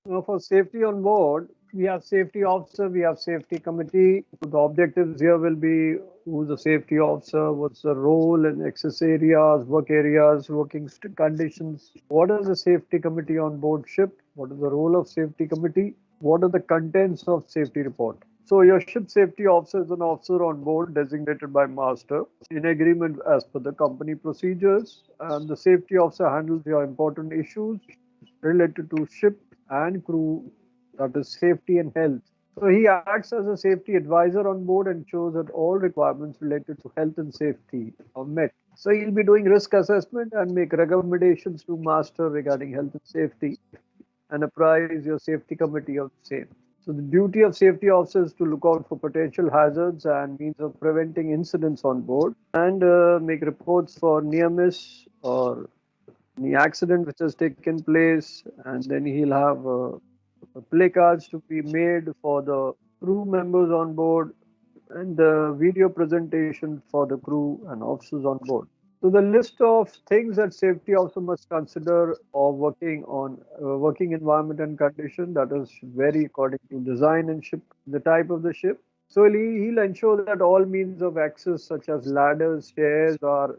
Now, for safety on board, we have safety officer, we have safety committee. The objectives here will be who's the safety officer, what's the role and access areas, working conditions. What is the safety committee on board ship? What is the role of safety committee? What are the contents of safety report? So your ship safety officer is an officer on board designated by master in agreement as per the company procedures, and the safety officer handles your important issues related to ship and crew, that is safety and health. So he acts as a safety advisor on board and ensures that all requirements related to health and safety are met. So he'll be doing risk assessment and make recommendations to master regarding health and safety and apprise your safety committee of the same. So the duty of safety officers is to look out for potential hazards and means of preventing incidents on board and make reports for near miss or any accident which has taken place, and then he'll have play cards to be made for the crew members on board and the video presentation for the crew and officers on board. So the list of things that safety officer must consider or working on working environment and condition, that is vary according to design and ship, the type of the ship. So he'll ensure that all means of access such as ladders, stairs are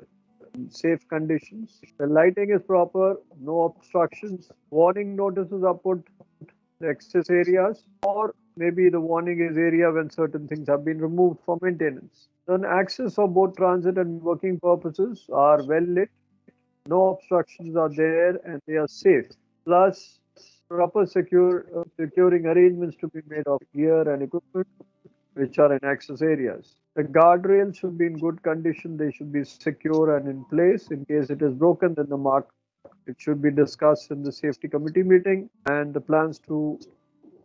in safe conditions. The lighting is proper, no obstructions. Warning notices are put the access areas, or maybe the warning is area when certain things have been removed for maintenance. Then access for both transit and working purposes are well lit, no obstructions are there, and they are safe. Plus, proper securing arrangements to be made of gear and equipment which are in access areas. The guardrails should be in good condition. They should be secure and in place. In case it is broken, then the mark it should be discussed in the safety committee meeting, and the plans to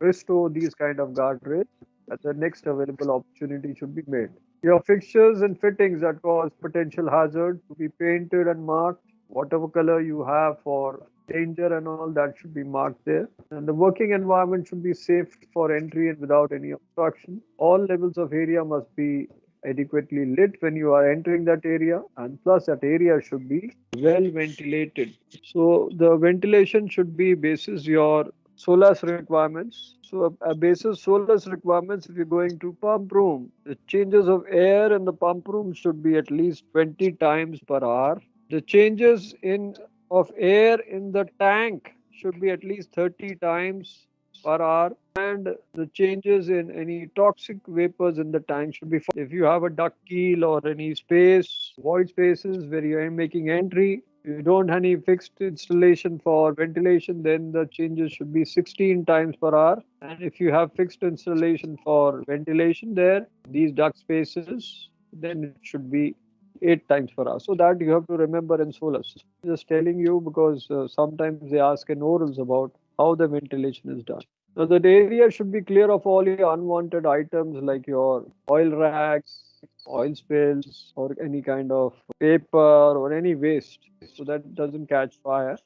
restore these kind of guardrails at the next available opportunity should be made. Your fixtures and fittings that cause potential hazard to be painted and marked. Whatever color you have for danger and all that should be marked there. And the working environment should be safe for entry and without any obstruction. All levels of area must be adequately lit when you are entering that area, and plus that area should be well ventilated. So the ventilation should be basis your SOLAS requirements. So a basis SOLAS requirements, if you're going to pump room, the changes of air in the pump room should be at least 20 times per hour. The changes in of air in the tank should be at least 30 times per hour, and the changes in any toxic vapors in the tank should be. If you have a duct keel or any space, void spaces where you are making entry, you don't have any fixed installation for ventilation, then the changes should be 16 times per hour. And if you have fixed installation for ventilation there, these duct spaces, then it should be 8 times per hour. So that you have to remember in SOLAS. Just telling you because sometimes they ask in orals about how the ventilation is done. So the area should be clear of all your unwanted items like your oil racks, oil spills, or any kind of paper or any waste, so that doesn't catch fire.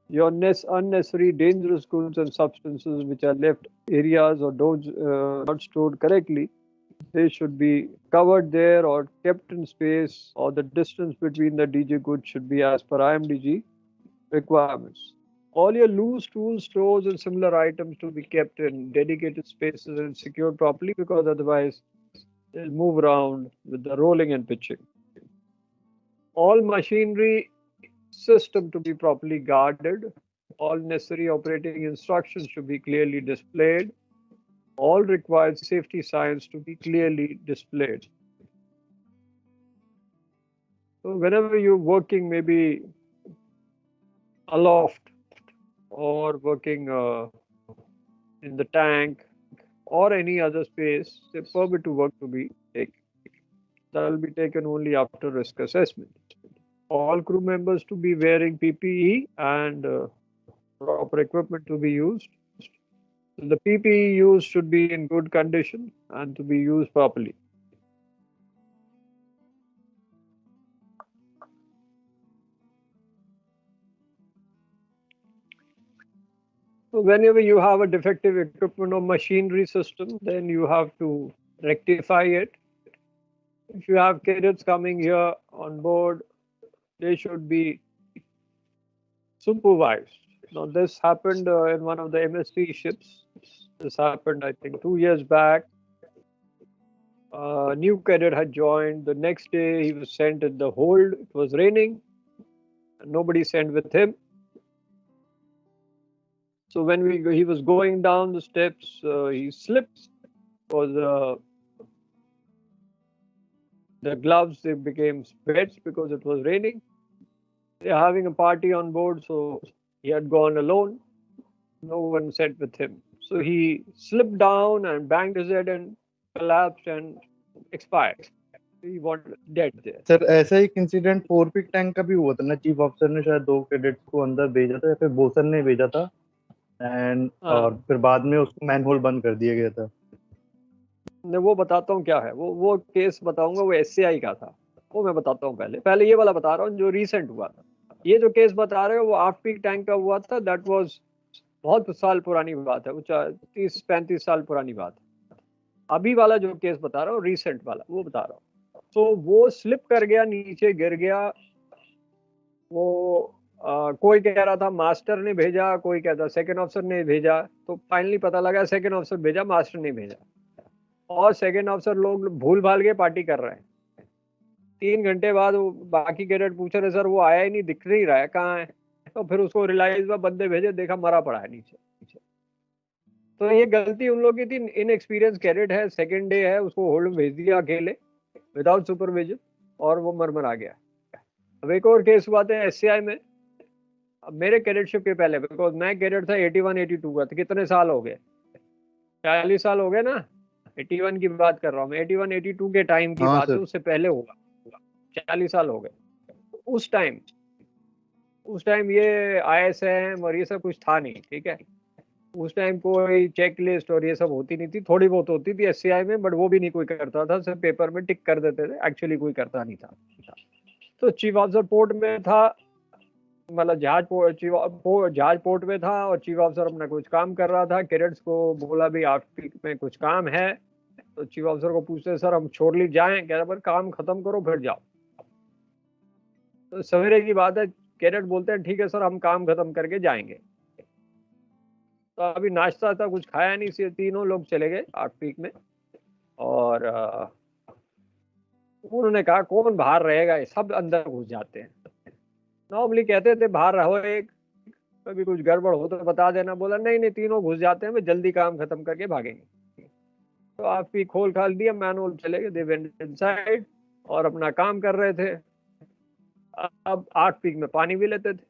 Your unnecessary dangerous goods and substances which are left areas or those not stored correctly, they should be covered there or kept in space, or the distance between the DG goods should be as per IMDG requirements. All your loose tools, stores, and similar items to be kept in dedicated spaces and secured properly, because otherwise they'll move around with the rolling and pitching. All machinery system to be properly guarded. All necessary operating instructions should be clearly displayed. All required safety signs to be clearly displayed. So whenever you're working maybe aloft or working in the tank or any other space, the permit to work to be taken. That will be taken only after risk assessment. All crew members to be wearing PPE and proper equipment to be used. The PPE used should be in good condition and to be used properly. So whenever you have a defective equipment or machinery system, then you have to rectify it. If you have cadets coming here on board, they should be supervised Now this happened in one of the MST ships. This happened, I think, 2 years back. New cadet had joined. The next day, he was sent in the hold. It was raining. Nobody sent with him. So when he was going down the steps, he slipped. Was the gloves, they became wet because it was raining. They're having a party on board, so he had gone alone. No one sat with him. So he slipped down and banged his head and collapsed and expired. He was dead there. Sir ऐसा एक incident फोरपिक tank का भी हुआ था ना, chief officer ने शायद 2 cadets को अंदर भेजा था या फिर बोसन ने भेजा था, एंड और फिर बाद में उसको मैनहोल बंद कर दिया गया था। मैं वो बताता हूँ क्या है, वो केस बताऊंगा, वो एससीआई का था, वो मैं बताता हूँ। पहले ये वाला बता रहा हूँ जो रिसेंट हुआ था। ये जो केस बता रहे हो वो ऑफ पीक टैंक का हुआ था। दैट वाज बहुत साल पुरानी बात है, वो 30-35 साल पुरानी बात है। अभी वाला जो केस बता रहा हूँ, रिसेंट वाला, वो बता रहा हूँ। तो वो स्लिप कर गया, नीचे गिर गया। वो कोई कह रहा था मास्टर ने भेजा, कोई कहता सेकंड ऑफिसर ने भेजा। तो फाइनली पता लगा सेकंड ऑफिसर भेजा, मास्टर ने भेजा। और सेकंड ऑफिसर लोग भूल भाल के पार्टी कर रहे हैं। 3 घंटे बाद वो बाकी कैडेट पूछ रहे, सर वो आया ही नहीं, दिख नहीं रहा है, कहाँ है? तो फिर उसको रियलाइज हुआ, बंदे भेजे, देखा मरा पड़ा है नीचे। तो ये गलती उन लोगों की थी। इनएक्सपीरियंस कैडेट है, सेकंड डे है, उसको होल्ड में भेज दिया अकेले विदाउट सुपरविजन, और वो मर आ गया। अब एक और केस हुआ था एससीआई में। अब मेरे कैडेटशिप के पहले, बिकॉज मैं कैडेट था 81-82 का, तो कितने साल हो गए? 40 साल हो गए ना। 81 की बात कर रहा हूँ मैं, 81-82 के टाइम की बात है, उससे पहले होगा। 40 साल हो गए। उस टाइम ये ISM और ये सब कुछ था नहीं, ठीक है। उस टाइम कोई चेक लिस्ट और ये सब होती नहीं थी, थोड़ी बहुत होती थी एससीआई में, बट वो भी नहीं कोई करता था, सिर्फ पेपर में टिक कर देते थे, एक्चुअली कोई करता नहीं था। तो चीफ ऑफिसर पोर्ट में था, मतलब जहाज पोर्ट में था, और चीफ ऑफिसर अपना कुछ काम कर रहा था। कैडेट्स को बोला भी आप में कुछ काम है, तो चीफ ऑफिसर को पूछते, सर हम छोड़ली जाएं? कह रहा पर काम खत्म करो फिर जाओ। तो सवेरे की बात है, कैडेट बोलते हैं ठीक है सर, हम काम खत्म करके जाएंगे। तो अभी नाश्ता था, कुछ खाया नहीं, सिर्फ तीनों लोग चले गए 8 पीक में। और उन्होंने कहा कौन बाहर रहेगा, सब अंदर घुस जाते हैं। नॉर्मली कहते थे बाहर रहो, एक कभी कुछ गड़बड़ हो तो बता देना। बोला नहीं नहीं, तीनों घुस जाते हैं, वे जल्दी काम खत्म करके भागेंगे। तो आप भी खोल खाल दिया, मैनुअल चले गए, दे वेंट इनसाइड और अपना काम कर रहे थे। अब 8 पीक में पानी भी लेते थे।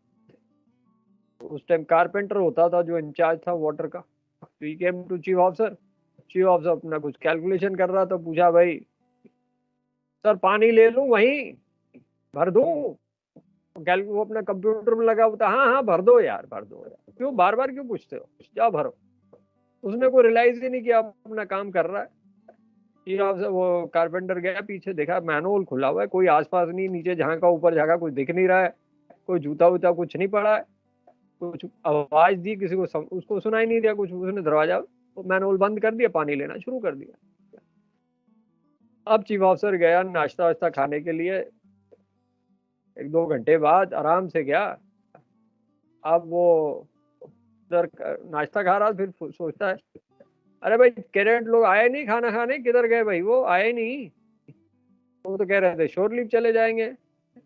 उस टाइम कारपेंटर होता था जो इंचार्ज था वाटर का। तो ही केम टू चीफ ऑफिसर अपना कुछ कैलकुलेशन कर रहा था। पूछा भाई सर पानी ले लूं, वहीं भर दूं? वो अपना कंप्यूटर में लगा होता, हाँ भर दो यार, क्यों बार बार क्यों पूछते हो, जाओ भरो। उसने को रियलाइज ही नहीं किया अपना काम कर रहा है। वो कारपेंटर गया पीछे, देखा मैनुअल खुला हुआ है, कोई आसपास नहीं, नीचे झांका, ऊपर झांका, कुछ दिख नहीं रहा है, कोई जूता वूता कुछ नहीं पड़ा है। कुछ आवाज दी किसी को, उसको सुनाई नहीं दिया कुछ। उसने दरवाजा मैनुअल बंद कर दिया, पानी लेना शुरू कर दिया। अब चीफ ऑफिसर गया नाश्ता वाश्ता खाने के लिए, 1-2 घंटे बाद आराम से गया। अब वो उधर नाश्ता खा रहा, फिर सोचता है अरे भाई कैडेट लोग आए नहीं खाना खाने, किधर गए भाई, वो आए नहीं। वो तो कह रहे थे शोर लीव चले जाएंगे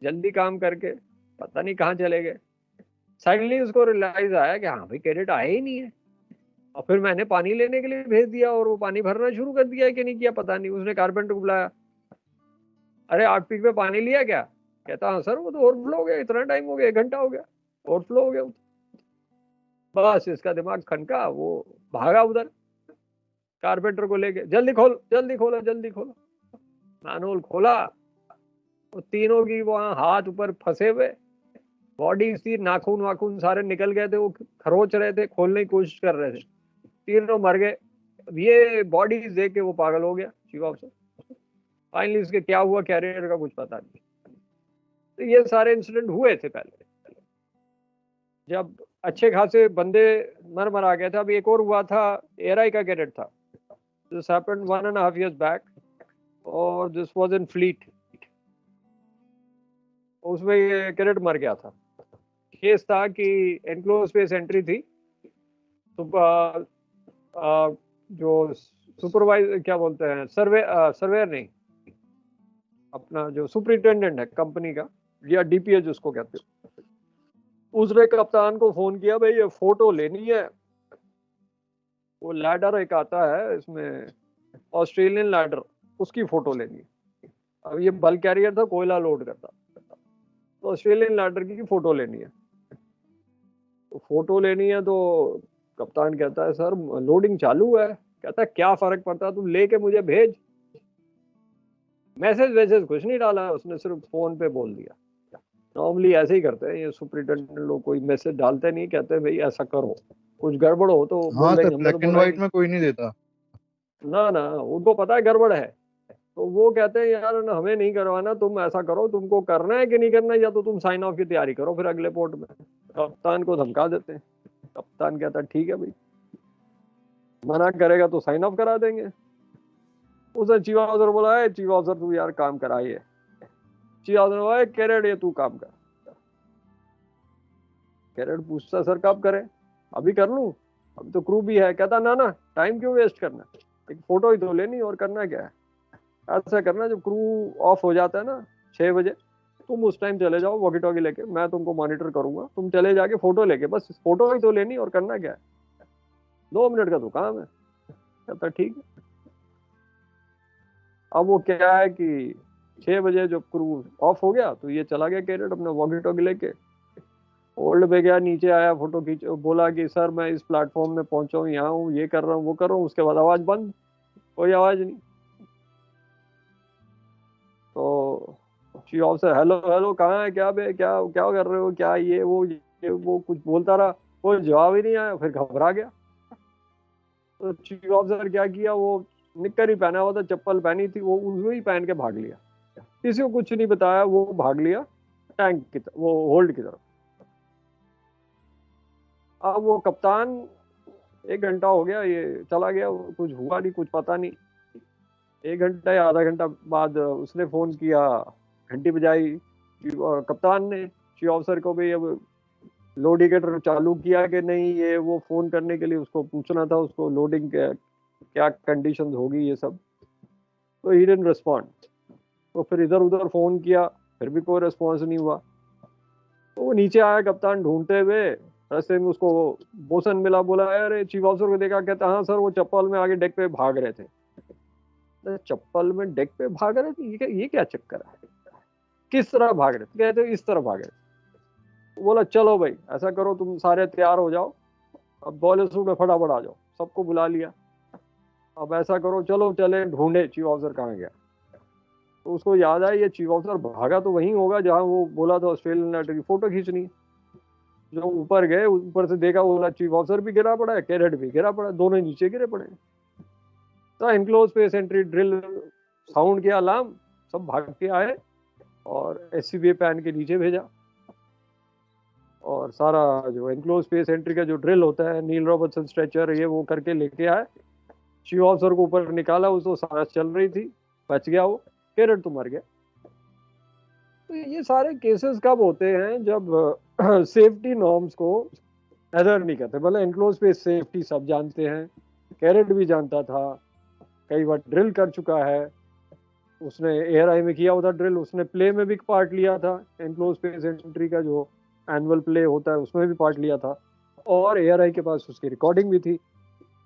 जल्दी काम करके, पता नहीं कहाँ चले गए। सडनली उसको रियलाइज आया कि हाँ भाई कैडेट आए ही नहीं है। और फिर मैंने पानी लेने के लिए भेज दिया, और वो पानी भरना शुरू कर दिया कि नहीं किया पता नहीं। उसने कारपेंटर को बुलाया, अरे 8 पीक में पानी लिया क्या? कहता हाँ सर, वो तो ओवरफ्लो हो गया, इतना टाइम हो गया, 1 घंटा हो गया, ओवरफ्लो हो गया। बस इसका दिमाग खनका, वो भागा उधर कारपेंटर को लेके, जल्दी खोलो। मैनुअल खोला, वो तीनों की वहां हाथ ऊपर फंसे हुए, बॉडी थी, नाखून वाखून सारे निकल गए थे, वो खरोच रहे थे, खोलने की कोशिश कर रहे थे, तीनों मर गए। ये बॉडीज देख के वो पागल हो गया चीफ ऑफिसर। फाइनली इसके क्या हुआ कैरियर का कुछ पता नहीं। तो ये सारे इंसिडेंट हुए थे पहले, जब अच्छे खासे बंदे मर आ गए थे। अब एक और हुआ था, एयरआई का कैडेट था। दिस हैपेंड 1.5 years बैक, और दिस वाज इन फ्लीट। उसमें ये कैडेट मर गया था, केस था कि एनक्लोज स्पेस एंट्री थी, तो जो सुपरवाइजर क्या बोलते हैं, सर्वेयर नहीं, अपना जो सुपरिटेंडेंट है कंपनी का, या डीपीएच उसको कहते हो, उसने कप्तान को फोन किया, भाई ये फोटो लेनी है। वो लैडर एक आता है इसमें, ऑस्ट्रेलियन लैडर, उसकी फोटो लेनी है। अब ये बल्क कैरियर था, कोयला लोड करता, तो ऑस्ट्रेलियन लैडर की फोटो लेनी है। तो फोटो लेनी है तो कप्तान कहता है सर लोडिंग चालू है। कहता है क्या फर्क पड़ता है, तुम लेके मुझे भेज। मैसेज वैसेज कुछ नहीं डाला उसने, सिर्फ फोन पे बोल दिया। नॉर्मली ऐसे ही करते हैं ये सुपरिटेंडेंट लोग, कोई मैसेज डालते नहीं, कहते भाई ऐसा करो, कुछ गड़बड़ हो तो हाँ बोल सर, देंगे, हमने तो ब्लैक एंड बोला ही व्हाइट नहीं। में कोई नहीं देता। ना ना, उनको पता है गड़बड़ है, तो वो कहते हैं यार ना, हमें नहीं करवाना, तुम ऐसा करो, तुमको करना है कि नहीं करना है, या तो तुम साइन ऑफ की तैयारी करो फिर अगले पोर्ट में। कप्तान को धमका देते हैं। कप्तान कहता है ठीक है भाई, मना करेगा तो साइन ऑफ करा देंगे। उसने चीफ ऑफिसर बोला है, चीफ ऑफिसर तू यार काम कराइए। चीफ ऑफिसर बोला कैरेट ये तू काम कर। कैरेट पूछता सर कब करें, अभी कर लूं, अभी तो क्रू भी है। कहता ना ना, टाइम क्यों वेस्ट करना, एक फोटो ही तो लेनी, और करना क्या है। ऐसा करना जब क्रू ऑफ हो जाता है ना 6 बजे, तुम उस टाइम चले जाओ वॉकी टॉकी लेके, मैं तुमको मॉनिटर करूंगा, तुम चले जाके फोटो लेके, बस फोटो ही तो लेनी, और करना क्या है, 2 मिनट का तो काम है। कहता ठीक है। अब वो क्या है कि 6 बजे जब क्रू ऑफ हो गया तो ये चला गया कैरेट अपना वॉकी टॉकी लेके, ओल्ड पे गया, नीचे आया, फोटो खींच, बोला कि सर मैं इस प्लेटफॉर्म में पहुंचा हूँ, यहाँ हूँ, ये कर रहा हूँ, वो कर रहा हूँ। उसके बाद आवाज बंद, कोई आवाज नहीं। तो चीफ ऑफिसर हेलो हेलो कहाँ है, क्या बे, क्या क्या कर रहे हो, क्या ये वो कुछ बोलता रहा, कोई जवाब ही नहीं आया। फिर घबरा गया। तो चीफ ऑफिसर क्या किया, वो निक्कर ही पहना हुआ था, चप्पल पहनी थी, वो वही पहन के भाग लिया, किसी को कुछ नहीं बताया, वो भाग लिया टैंक की तरफ, वो होल्ड की तरफ। अब वो कप्तान 1 घंटा हो गया, ये चला गया, कुछ हुआ नहीं, कुछ पता नहीं। 1 घंटा या आधा घंटा बाद उसने फोन किया, घंटी बजाई कप्तान ने चीफ ऑफिसर को, भी अब लोड इंडिकेटर चालू किया कि नहीं, ये वो फोन करने के लिए उसको पूछना था, उसको लोडिंग के क्या कंडीशंस होगी ये सब। तो ही डिडंट रिस्पॉन्ड। तो फिर इधर उधर फोन किया, फिर भी कोई रिस्पॉन्स नहीं हुआ। तो वो नीचे आया कप्तान ढूंढते हुए, रास्ते में उसको बोसन मिला, बोला अरे चीफ ऑफिसर को देखा, कहता हाँ सर वो चप्पल में आगे डेक पे भाग रहे थे। चप्पल में डेक पे भाग रहे थे, ये क्या चक्कर है, किस तरह भाग रहे थे, कहते इस तरह भाग रहे थे। बोला चलो भाई ऐसा करो, तुम सारे तैयार हो जाओ, अब बॉयलर सूट में फटाफट आ जाओ, सबको बुला लिया। अब ऐसा करो, चलो चले ढूंढे चीफ ऑफिसर कहाँ गया। तो उसको याद आया ये चीफ ऑफिसर भागा तो वहीं होगा जहां वो बोला था ऑस्ट्रेलियन लेटर की फोटो खींचनी। जो ऊपर गए, ऊपर से देखा, बोला चीफ ऑफिसर भी गिरा पड़ा है, कैडेट भी गिरा पड़ा है, दोनों नीचे गिरे पड़े। तो enclose space entry drill sound किया, अलार्म, सब भाग के आए और एससीबीए पैन के नीचे भेजा। और सारा जो एनक्लोज स्पेस एंट्री का जो ड्रिल होता है, नील रॉबर्टसन स्ट्रेचर ये वो करके लेके आए। चीफ ऑफिसर को ऊपर निकाला, उसको सांस चल रही थी, बच गया वो, कैडेट तो मर गया। तो ये सारे केसेस कब होते हैं, जब सेफ्टी नॉर्म्स को एडर नहीं करते। मतलब एनक्लोज स्पेस सेफ्टी सब जानते हैं, कैरेट भी जानता था, कई बार ड्रिल कर चुका है, उसने एयर आई में किया हुआ था ड्रिल, उसने प्ले में भी पार्ट लिया था, एनक्लोज स्पेस एंट्री का जो एनुअल प्ले होता है उसमें भी पार्ट लिया था, और एयर आई के पास उसकी रिकॉर्डिंग भी थी।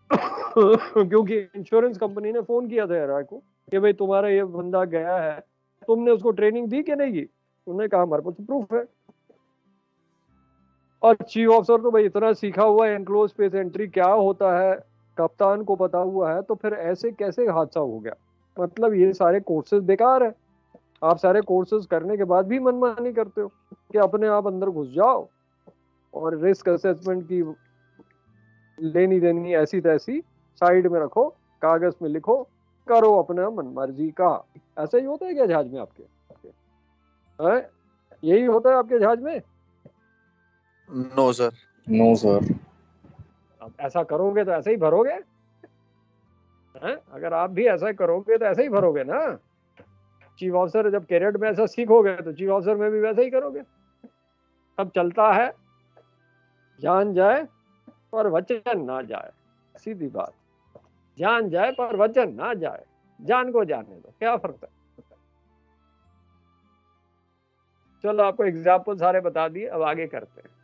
क्योंकि इंश्योरेंस कंपनी ने फोन किया था एयर आई को कि भाई तुम्हारा ये बंदा गया है, तुमने उसको ट्रेनिंग दी कि नहीं की। उन्होंने कहा हमारे पास प्रूफ है। और चीफ ऑफिसर तो भाई इतना सीखा हुआ है एनक्लोज स्पेस एंट्री क्या होता है, कप्तान को पता हुआ है, तो फिर ऐसे कैसे हादसा हो गया। मतलब ये सारे कोर्सेज बेकार है। आप सारे कोर्सेज करने के बाद भी मनमानी करते हो कि अपने आप अंदर घुस जाओ और रिस्क असेसमेंट की लेनी देनी ऐसी तैसी साइड में रखो, कागज में लिखो, करो अपना मनमर्जी का। ऐसा ही होता है क्या जहाज में आपके? यही होता है आपके जहाज में? No sir. No sir. अब ऐसा करोगे तो ऐसे ही भरोगे है? अगर आप भी ऐसा करोगे तो ऐसे ही भरोगे ना। चीफ ऑफिसर जब कैडेट में ऐसा सीखोगे तो चीफ ऑफिसर में भी वैसा ही करोगे। सब चलता है जान जाए पर वचन ना जाए, सीधी बात। जान जाए पर वचन ना जाए, जान को जाने दो, क्या फर्क है। चलो आपको एग्जाम्पल सारे बता दिए, अब आगे करते हैं।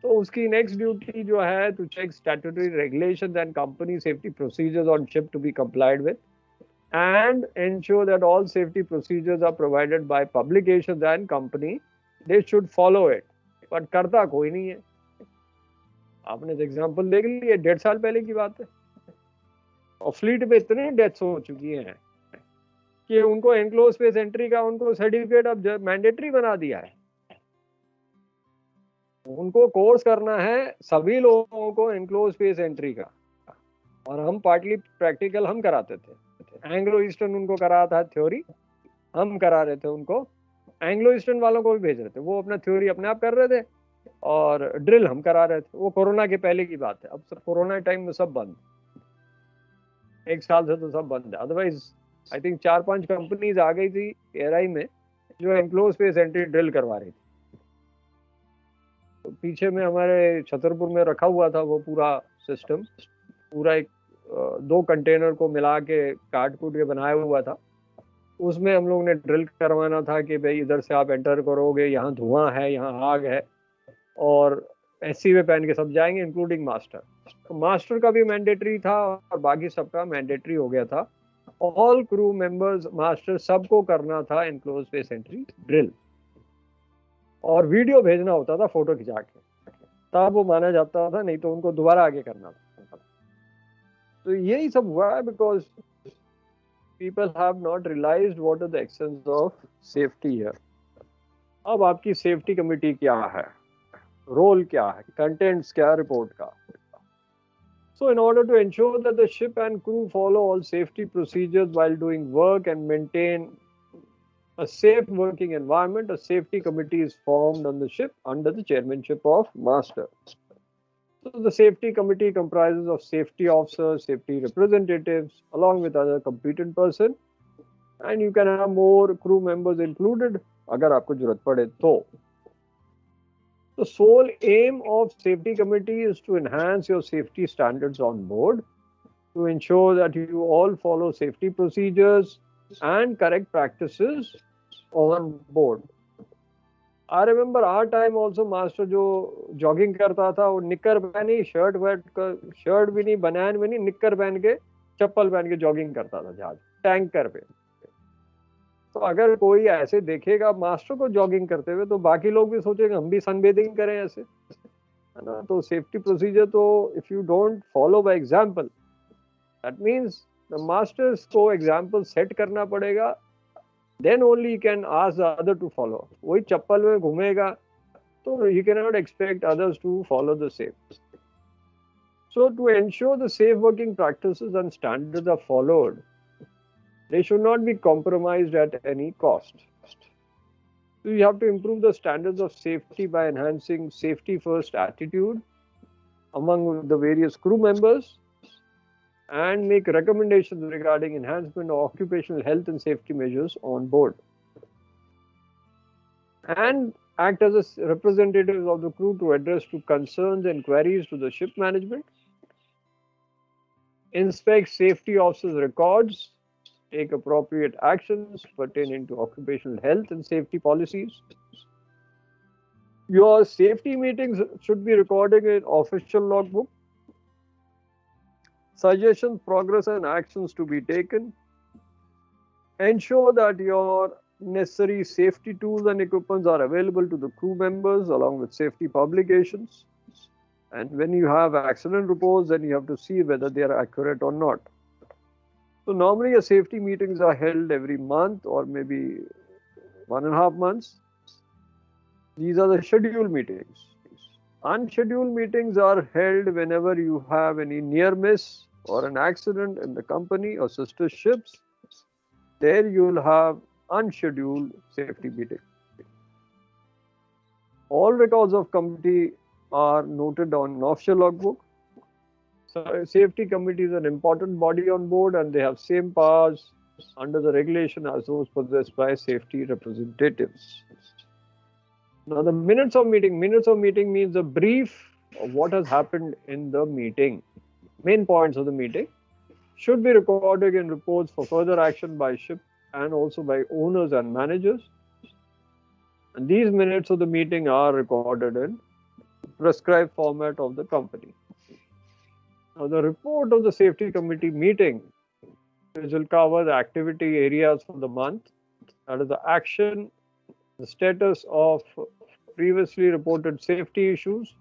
तो उसकी नेक्स्ट ड्यूटी जो है, to check statutory regulations and company safety procedures on ship to be complied with and ensure that all safety procedures are provided by publications and company, they should follow it, but करता कोई नहीं है। आपने तो example देख लिया, 1.5 साल पहले की बात है, और फ्लीट में इतनी डेथ्स हो चुकी हैं कि उनको एनक्लोज स्पेस एंट्री का उनको सर्टिफिकेट अब मैंडेटरी बना दिया है। उनको कोर्स करना है सभी लोगों को एनक्लोज स्पेस एंट्री का, और हम पार्टली प्रैक्टिकल हम कराते थे। एंग्लो ईस्टर्न उनको करा था थ्योरी, हम करा रहे थे उनको। एंग्लो ईस्टर्न वालों को भी भेज रहे थे, वो अपना थ्योरी अपने आप कर रहे थे, और ड्रिल हम करा रहे थे। वो कोरोना के पहले की बात है, अब सब कोरोना टाइम में सब बंद, 1 साल से तो सब बंद है। अदरवाइज आई थिंक 4-5 कंपनीज आ गई थी एआरआई में जो एनक्लोज स्पेस एंट्री ड्रिल करवा रही थी। तो पीछे में हमारे छतरपुर में रखा हुआ था वो पूरा सिस्टम, पूरा एक 2 कंटेनर को मिला के काट कूट के बनाया हुआ था। उसमें हम लोग ने ड्रिल करवाना था कि भाई इधर से आप एंटर करोगे, यहाँ धुआं है, यहाँ आग है, और एससी में पहन के सब जाएंगे इंक्लूडिंग मास्टर। तो मास्टर का भी मैंडेटरी था और बाकी सबका मैंडेटरी हो गया था। ऑल क्रू मेंबर्स, मास्टर, सबको करना था एनक्लोज स्पेस एंट्री ड्रिल, और वीडियो भेजना होता था फोटो खिंचा के, तब वो माना जाता था, नहीं तो उनको दोबारा आगे करना था। तो यही सब हुआ है because people have not realized what are the extents of safety here. अब आपकी सेफ्टी कमेटी क्या है, रोल क्या है, कंटेंट्स क्या रिपोर्ट का। So in order to ensure that the ship and crew follow all safety procedures while doing work and maintain a safe working environment, a safety committee is formed on the ship under the chairmanship of master. So the safety committee comprises of safety officers, safety representatives, along with other competent person, and you can have more crew members included अगर आपको जरूरत पड़े तो। The sole aim of safety committee is to enhance your safety standards on board, to ensure that you all follow safety procedures and correct practices on board. I remember our time also, master जो jogging करता था वो निक्कर पहनी, shirt भी नहीं, बनियान भी नहीं, निक्कर पहन के, चप्पल पहन के जॉगिंग करता था जहाज टैंकर पे। तो अगर कोई ऐसे देखेगा मास्टर को जॉगिंग करते हुए तो बाकी लोग भी सोचेंगे हम भी सनबेदिंग करें ऐसे, है ना। तो सेफ्टी प्रोसीजर तो if you don't follow by example, that means the masters को एग्जांपल सेट करना पड़ेगा, then only you can ask the other to follow. वही चप्पल में घूमेगा तो you cannot expect others to follow the same. So to ensure the safe working practices and standards are followed, they should not be compromised at any cost. So you have to improve the standards of safety by enhancing safety first attitude among the various crew members, and make recommendations regarding enhancement of occupational health and safety measures on board, and act as a representatives of the crew to address to concerns and queries to the ship management, inspect safety officers' records, take appropriate actions pertaining to occupational health and safety policies. Your safety meetings should be recorded in official logbook. Suggestions, progress and actions to be taken. Ensure that your necessary safety tools and equipments are available to the crew members along with safety publications. And when you have accident reports, then you have to see whether they are accurate or not. So normally your safety meetings are held every month or maybe 1.5 months. These are the scheduled meetings. Unscheduled meetings are held whenever you have any near miss or an accident in the company or sister ships. There you will have unscheduled safety meeting. All records of committee are noted on an official logbook. So safety committee is an important body on board and they have same powers under the regulation as those possessed by safety representatives. Now the minutes of meeting means a brief of what has happened in the meeting. Main points of the meeting should be recorded in reports for further action by ship and also by owners and managers. And these minutes of the meeting are recorded in prescribed format of the company. Now the report of the safety committee meeting, which will cover the activity areas for the month, that is the action, the status of previously reported safety issues,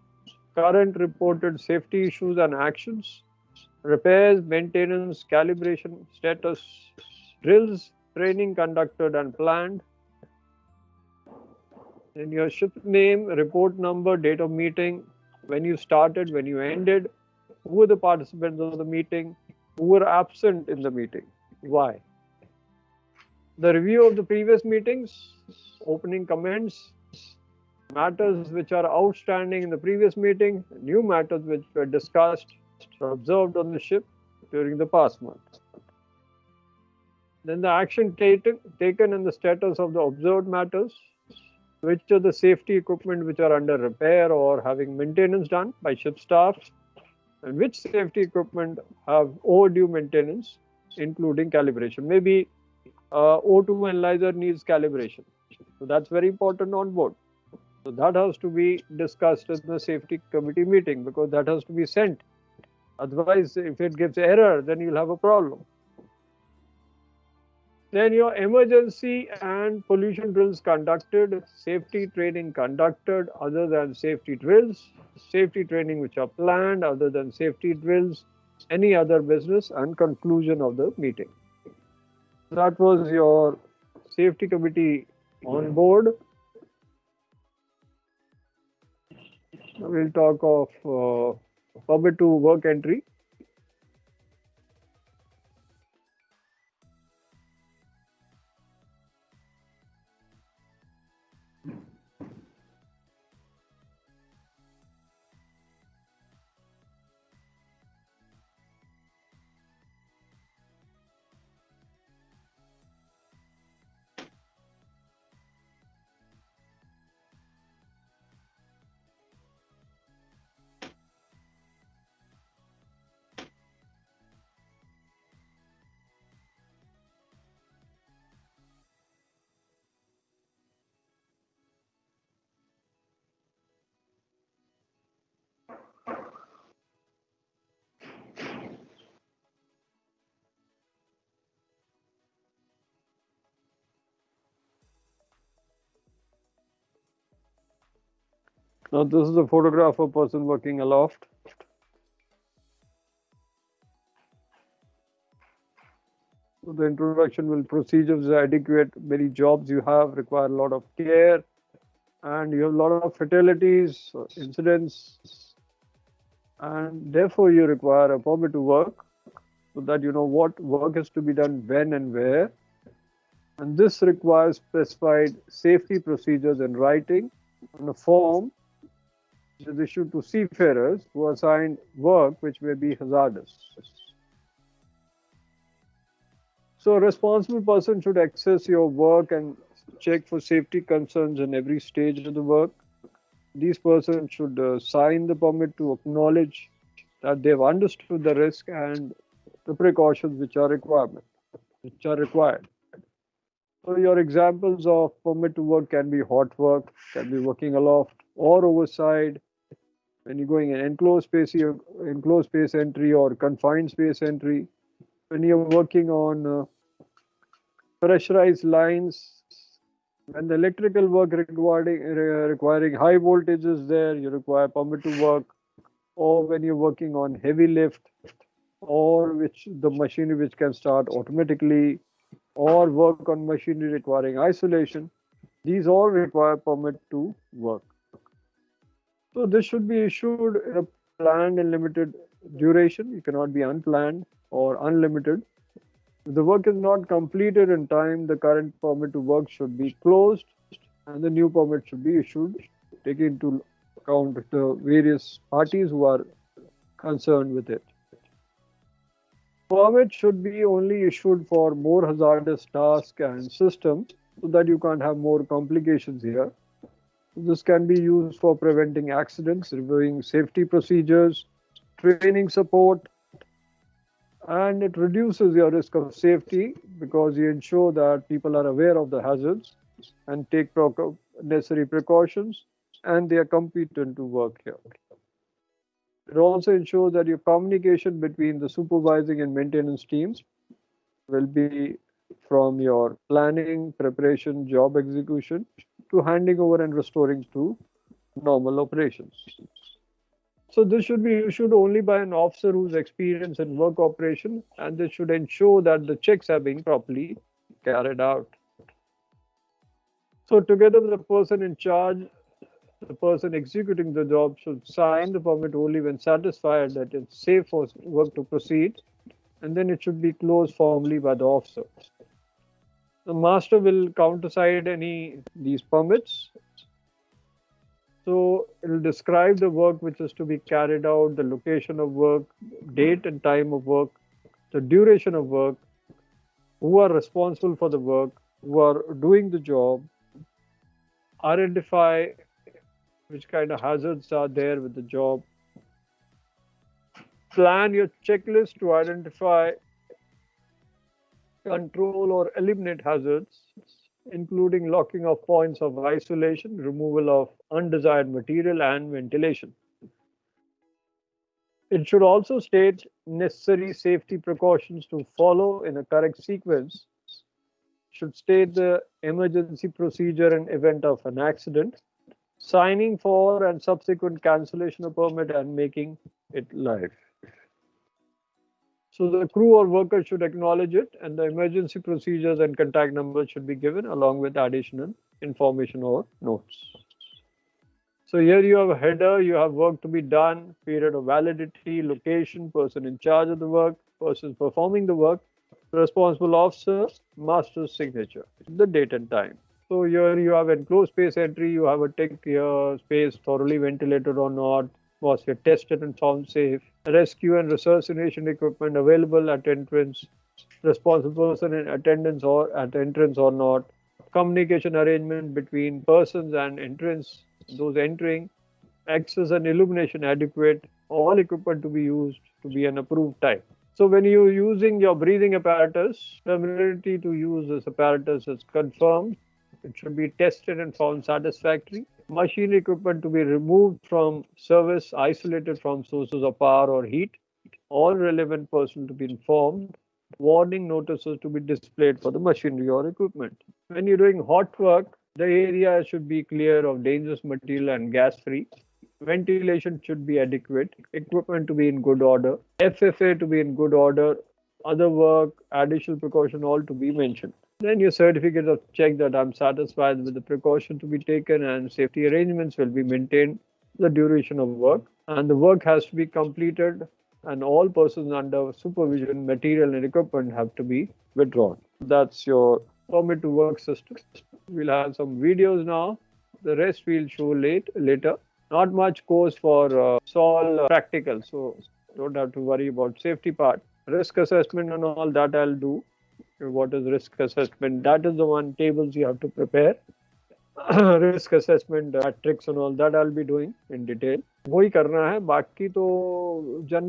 current reported safety issues and actions, repairs, maintenance, calibration, status, drills, training conducted and planned. Then your ship name, report number, date of meeting, when you started, when you ended, who were the participants of the meeting, who were absent in the meeting, why. The review of the previous meetings, opening comments, matters which are outstanding in the previous meeting, new matters which were discussed or observed on the ship during the past month. Then the action taken and the status of the observed matters, which are the safety equipment which are under repair or having maintenance done by ship staff, and which safety equipment have overdue maintenance, including calibration. Maybe O2 analyzer needs calibration. So that's very important on board. So that has to be discussed in the safety committee meeting because that has to be sent. Otherwise, if it gives error, then you'll have a problem. Then your emergency and pollution drills conducted, safety training conducted other than safety drills, safety training which are planned other than safety drills, any other business, and conclusion of the meeting. That was your safety committee on board. We'll talk of permit to work entry. Now this is a photograph of a person working aloft. So the introduction will procedures are adequate. Many jobs you have require a lot of care, and you have a lot of fatalities, incidents, and therefore you require a permit to work so that you know what work is to be done when and where. And this requires specified safety procedures in writing on a form which is issued to seafarers who are assigned work which may be hazardous. So a responsible person should access your work and check for safety concerns in every stage of the work. These persons should sign the permit to acknowledge that they've understood the risk and the precautions which are required. So your examples of permit to work can be hot work, can be working aloft or overside. When you're going in enclosed space entry or confined space entry, when you're working on pressurized lines, when the electrical work requiring high voltage is there, you require permit to work, or when you're working on heavy lift, or the machinery which can start automatically, or work on machinery requiring isolation, these all require permit to work. So this should be issued in a planned and limited duration. You cannot be unplanned or unlimited. If the work is not completed in time, the current permit to work should be closed and the new permit should be issued, taking into account the various parties who are concerned with it. Permit should be only issued for more hazardous tasks and systems so that you can't have more complications here. This can be used for preventing accidents, reviewing safety procedures, training support, and it reduces your risk of safety because you ensure that people are aware of the hazards and take necessary precautions, and they are competent to work here. It also ensures that your communication between the supervising and maintenance teams will be from your planning, preparation, job execution to handing over and restoring to normal operations. So this should be issued only by an officer who's experienced in work operation, and this should ensure that the checks are being properly carried out. So together with the person in charge, the person executing the job should sign the permit only when satisfied that it's safe for work to proceed, and then it should be closed formally by the officer. The master will countersign any these permits. So it will describe the work which is to be carried out, the location of work, date and time of work, the duration of work, who are responsible for the work, who are doing the job, identify which kind of hazards are there with the job, plan your checklist to identify, control or eliminate hazards, including locking of points of isolation, removal of undesired material, and ventilation. It should also state necessary safety precautions to follow in a correct sequence. Should state the emergency procedure in event of an accident, signing for and subsequent cancellation of permit, and making it live. So the crew or worker should acknowledge it, and the emergency procedures and contact numbers should be given along with additional information or notes. So here you have a header, you have work to be done, period of validity, location, person in charge of the work, person performing the work, responsible officer, master's signature, the date and time. So here you have enclosed space entry, you have a tick here, space thoroughly ventilated or not, was it tested and found safe, rescue and resuscitation equipment available at entrance, responsible person in attendance or at entrance or not, communication arrangement between persons and entrance, those entering, access and illumination adequate, all equipment to be used to be an approved type. So when you're using your breathing apparatus, familiarity to use this apparatus is confirmed. It should be tested and found satisfactory. Machinery equipment to be removed from service, isolated from sources of power or heat. All relevant personnel to be informed. Warning notices to be displayed for the machinery or equipment. When you're doing hot work, the area should be clear of dangerous material and gas-free. Ventilation should be adequate. Equipment to be in good order. FFA to be in good order. Other work, additional precaution, all to be mentioned. Then your certificate of check that I'm satisfied with the precaution to be taken and safety arrangements will be maintained the duration of work. And the work has to be completed and all persons under supervision, material and equipment have to be withdrawn. That's your permit to work system. We'll have some videos now. The rest we'll show later. Not much course for it's all practical, so don't have to worry about safety part. Risk assessment and all that I'll do. What is risk assessment? That is the one tables you have to prepare. Risk assessment, tricks and all that I'll be doing in detail. वही करना है, बाकी तो general